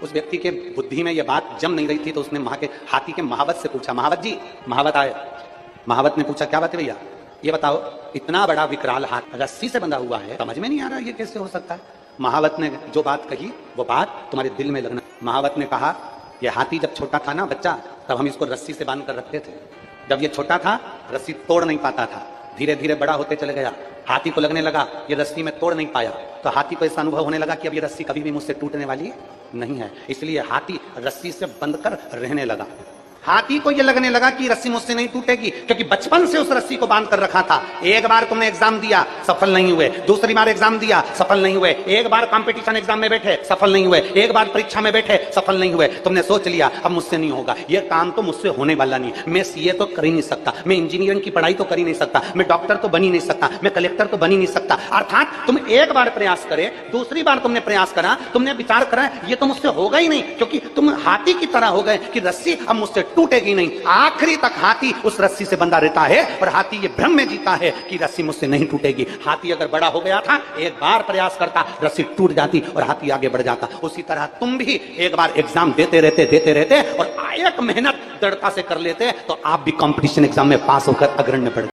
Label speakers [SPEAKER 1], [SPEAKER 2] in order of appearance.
[SPEAKER 1] उस व्यक्ति के बुद्धि में यह बात जम नहीं रही थी, तो उसने हाथी के महावत से पूछा, महावत जी। महावत आए। महावत ने पूछा, क्या बात है भैया, ये बताओ, इतना बड़ा विकराल हाथ रस्सी से बंधा हुआ है, समझ में नहीं आ रहा ये कैसे हो सकता है। महावत ने जो बात कही वो बात तुम्हारे दिल में लगना। महावत ने कहा, यह हाथी जब छोटा था ना बच्चा, तब हम इसको रस्सी से बांध कर रखते थे। जब ये छोटा था रस्सी तोड़ नहीं पाता था, धीरे धीरे बड़ा होते चले गया, हाथी को लगने लगा ये रस्सी में तोड़ नहीं पाया, तो हाथी को ऐसा अनुभव होने लगा कि अब ये रस्सी कभी भी मुझसे टूटने वाली नहीं है, इसलिए हाथी रस्सी से बंध कर रहने लगा। हाथी को ये लगने लगा कि रस्सी मुझसे नहीं टूटेगी, क्योंकि बचपन से उस रस्सी को बांध कर रखा था। एक बार तुमने एग्जाम दिया, सफल नहीं हुए, दूसरी बार एग्जाम दिया, सफल नहीं हुए, एक बार कंपटीशन एग्जाम में बैठे, सफल नहीं हुए, एक बार परीक्षा में बैठे, सफल नहीं हुए। तुमने सोच लिया अब मुझसे नहीं होगा, ये काम तो मुझसे होने वाला नहीं, मैं सीए तो कर ही नहीं सकता, मैं इंजीनियरिंग की पढ़ाई तो कर ही नहीं सकता, मैं डॉक्टर तो बन ही नहीं सकता, मैं कलेक्टर तो बन ही नहीं सकता। अर्थात तुम एक बार प्रयास करे, दूसरी बार तुमने प्रयास करा, तुमने विचार करा ये तो मुझसे होगा ही नहीं, क्योंकि तुम हाथी की तरह हो गए कि रस्सी अब मुझसे टूटेगी नहीं। आखिरी तक हाथी उस रस्सी से बंधा रहता है और हाथी ये भ्रम में जीता है कि रस्सी मुझसे नहीं टूटेगी। हाथी अगर बड़ा हो गया था, एक बार प्रयास करता, रस्सी टूट जाती और हाथी आगे बढ़ जाता। उसी तरह तुम भी एक बार एग्जाम देते रहते और एक मेहनत दृढ़ता से कर लेते, तो आप भी कंपटीशन एग्जाम में पास होकर अग्रणी बढ़